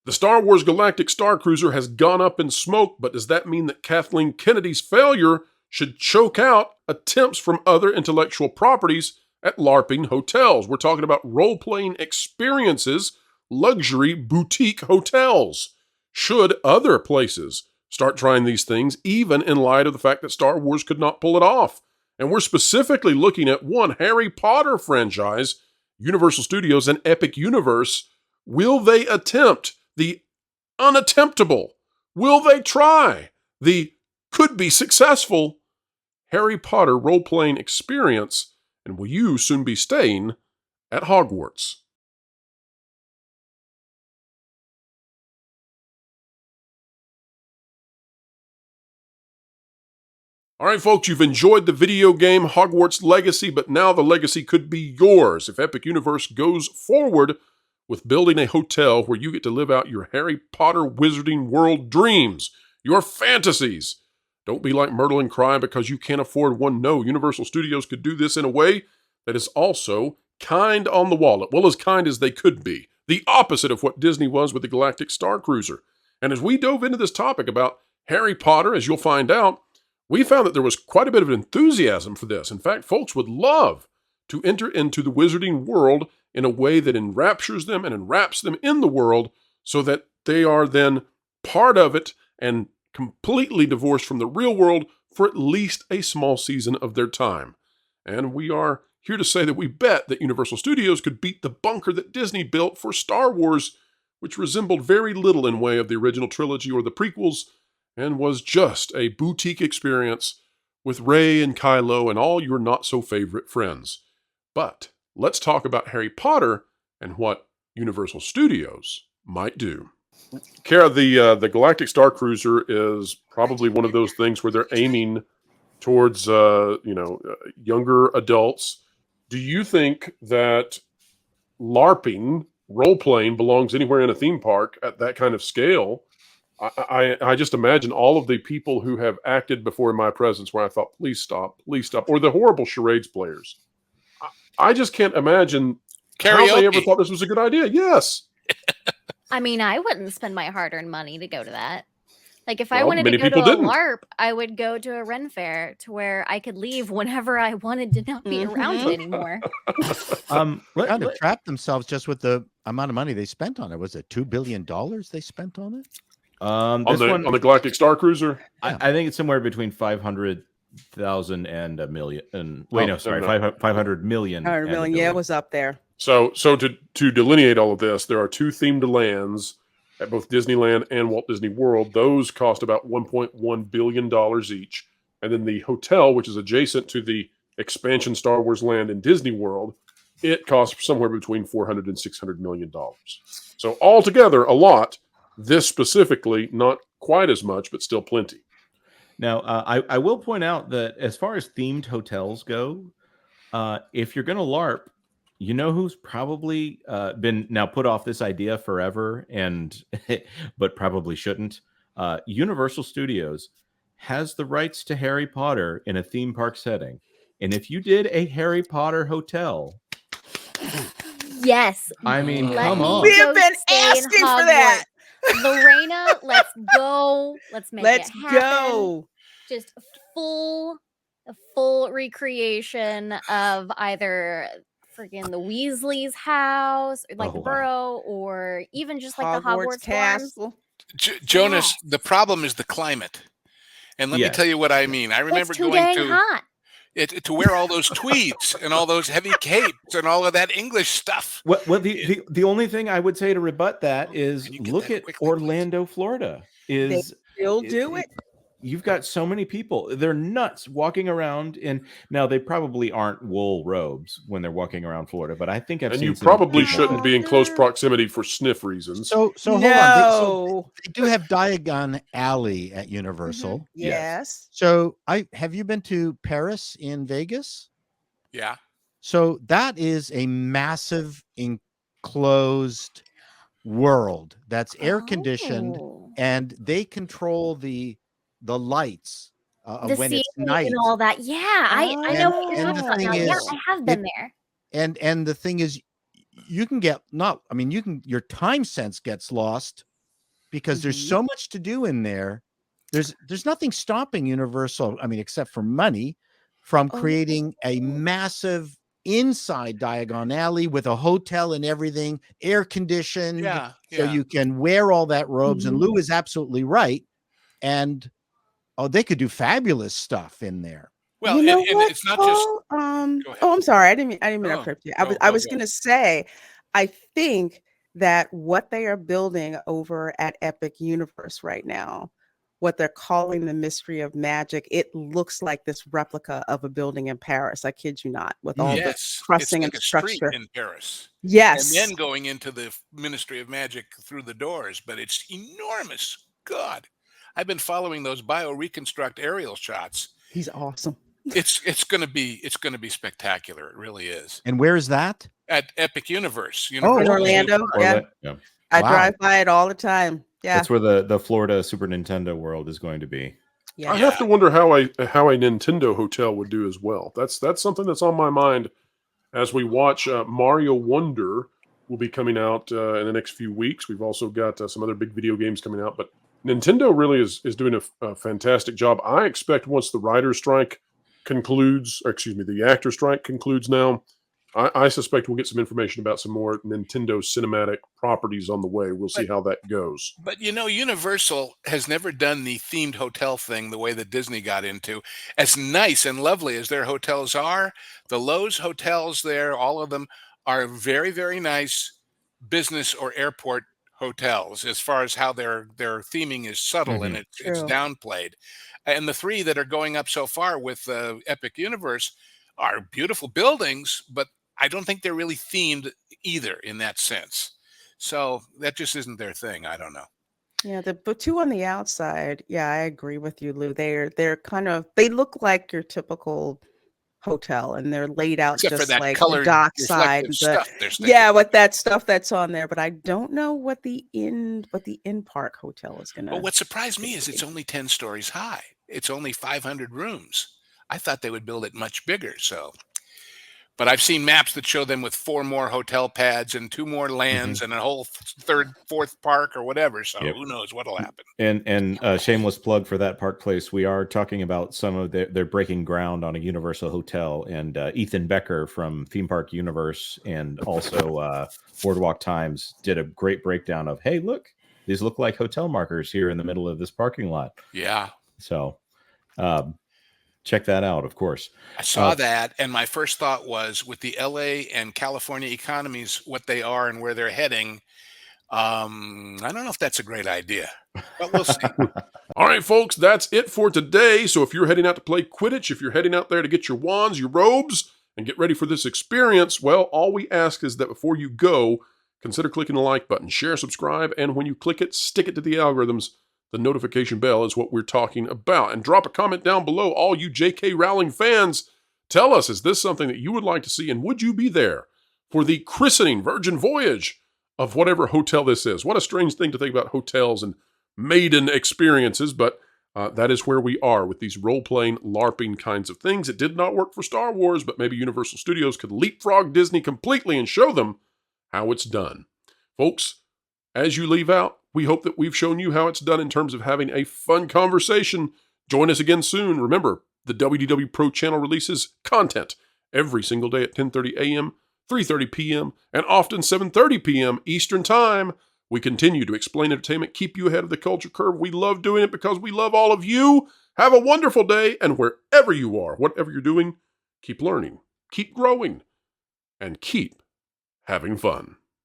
The Star Wars Galactic Starcruiser has gone up in smoke, but does that mean that Kathleen Kennedy's failure should choke out attempts from other intellectual properties at LARPing hotels? We're talking about role-playing experiences, luxury boutique hotels. Should other places start trying these things, even in light of the fact that Star Wars could not pull it off? And we're specifically looking at one Harry Potter franchise, Universal Studios and Epic Universe. Will they attempt the unattemptable? Will they try the could be successful Harry Potter role-playing experience? And will you soon be staying at Hogwarts? All right, folks, you've enjoyed the video game Hogwarts Legacy, but now the legacy could be yours if Epic Universe goes forward with building a hotel where you get to live out your Harry Potter Wizarding World dreams, your fantasies. Don't be like Myrtle and cry because you can't afford one. No, Universal Studios could do this in a way that is also kind on the wallet. Well, as kind as they could be. The opposite of what Disney was with the Galactic Starcruiser. And as we dove into this topic about Harry Potter, as you'll find out, we found that there was quite a bit of enthusiasm for this. In fact, folks would love to enter into the wizarding world in a way that enraptures them and enwraps them in the world so that they are then part of it and completely divorced from the real world for at least a small season of their time. And we are here to say that we bet that Universal Studios could beat the bunker that Disney built for Star Wars, which resembled very little in way of the original trilogy or the prequels, and was just a boutique experience with Rey and Kylo and all your not-so-favorite friends. But let's talk about Harry Potter and what Universal Studios might do. Kara, the Galactic Starcruiser is probably one of those things where they're aiming towards younger adults. Do you think that LARPing, role-playing, belongs anywhere in a theme park at that kind of scale? I just imagine all of the people who have acted before in my presence where I thought, please stop, or the horrible charades players. I just can't imagine how they ever thought this was a good idea. Yes. I mean, I wouldn't spend my hard-earned money to go to that. Like, if I wanted to go to a LARP, I would go to a Ren Fair to where I could leave whenever I wanted to not be around it anymore. Kind of trapped themselves just with the amount of money they spent on it. Was it $2 billion they spent on it? On the Galactic Starcruiser? I think it's somewhere between 500,000 and $1 million. And wait, no, sorry, 500 million. 100 million, yeah, it was up there. So to delineate all of this, there are two themed lands at both Disneyland and Walt Disney World. Those cost about $1.1 billion each. And then the hotel, which is adjacent to the expansion Star Wars land in Disney World, it costs somewhere between $400 and $600 million. So altogether, a lot. This specifically, not quite as much, but still plenty. Now, I will point out that as far as themed hotels go, if you're going to LARP, you know who's probably been now put off this idea forever, but probably shouldn't. Universal Studios has the rights to Harry Potter in a theme park setting, and if you did a Harry Potter hotel, yes, I mean, come on, we have been asking for that. Lorena, let's go. Let's make it happen. Go. Just a full recreation of either freaking the Weasley's house, or like the Burrow, or even just like the Hogwarts Castle. Jonas, the problem is the climate. And let me tell you what I mean. I remember going to wear all those tweeds and all those heavy capes and all of that English stuff. Well, the only thing I would say to rebut that is look at Orlando, Florida. They still do it. You've got so many people. They're nuts walking around now they probably aren't wool robes when they're walking around Florida, but I think you probably shouldn't be in close proximity for sniff reasons. So hold on. They do have Diagon Alley at Universal. Yes. So have you been to Paris in Vegas? Yeah. So that is a massive enclosed world that's air conditioned, and they control the lights when it's night and all that. Yeah, I know what you're talking about now. Yeah, I have been there. And the thing is, you can get your time sense gets lost because there's so much to do in there. There's nothing stopping Universal, I mean, except for money, from creating a massive inside Diagon Alley with a hotel and everything, air conditioned, so you can wear all that robes. And Lou is absolutely right. And they could do fabulous stuff in there. Well, you know and what, it's not Paul? just. I'm sorry. I didn't mean to interrupt you. I was going to say, I think that what they are building over at Epic Universe right now, what they're calling the Mystery of Magic, it looks like this replica of a building in Paris. I kid you not, with all the trussing and structure in Paris. Yes, and then going into the Ministry of Magic through the doors, but it's enormous. God, I've been following those bioreconstruct aerial shots. He's awesome. It's going to be spectacular. It really is. And where is that? At Epic Universe. In Orlando. Yeah. I drive by it all the time. Yeah. That's where the Florida Super Nintendo world is going to be. I have to wonder how a Nintendo hotel would do as well. That's something that's on my mind as we watch Mario Wonder will be coming out in the next few weeks. We've also got some other big video games coming out, but Nintendo really is doing a fantastic job. I expect once the writer's strike concludes, or excuse me, the actor strike concludes now, I suspect we'll get some information about some more Nintendo cinematic properties on the way. We'll see how that goes. But, Universal has never done the themed hotel thing the way that Disney got into. As nice and lovely as their hotels are, the Lowe's hotels there, all of them, are very, very nice business or airport hotels as far as how their theming is subtle and it's downplayed. And the three that are going up so far with Epic Universe are beautiful buildings, but I don't think they're really themed either in that sense. So that just isn't their thing. I don't know. Yeah, the two on the outside. Yeah, I agree with you, Lou. They're kind of, they look like your typical hotel, and they're laid out except just for that like colored, the dockside. With that stuff that's on there. But I don't know what the in park hotel is gonna. Well, what surprised me is it's only 10 stories high. It's only 500 rooms. I thought they would build it much bigger. But I've seen maps that show them with 4 more hotel pads and 2 more lands and a whole fourth park or whatever. So who knows what'll happen. And shameless plug for that Park Place. We are talking about some of they're breaking ground on a Universal hotel, and Ethan Becker from Theme Park Universe and also Boardwalk Times did a great breakdown of, hey, look, these look like hotel markers here in the middle of this parking lot. Yeah. So check that out, of course. I saw that, and my first thought was, with the LA and California economies, what they are and where they're heading, I don't know if that's a great idea, but we'll see. All right, folks, that's it for today. So if you're heading out to play Quidditch, if you're heading out there to get your wands, your robes, and get ready for this experience, well, all we ask is that before you go, consider clicking the like button, share, subscribe, and when you click it, stick it to the algorithms. The notification bell is what we're talking about. And drop a comment down below, all you J.K. Rowling fans. Tell us, is this something that you would like to see, and would you be there for the christening Virgin Voyage of whatever hotel this is? What a strange thing to think about hotels and maiden experiences, but that is where we are with these role-playing, LARPing kinds of things. It did not work for Star Wars, but maybe Universal Studios could leapfrog Disney completely and show them how it's done. Folks, as you leave out, we hope that we've shown you how it's done in terms of having a fun conversation. Join us again soon. Remember, the WDW Pro channel releases content every single day at 10:30 a.m., 3:30 p.m., and often 7:30 p.m. Eastern Time. We continue to explain entertainment, keep you ahead of the culture curve. We love doing it because we love all of you. Have a wonderful day, and wherever you are, whatever you're doing, keep learning, keep growing, and keep having fun.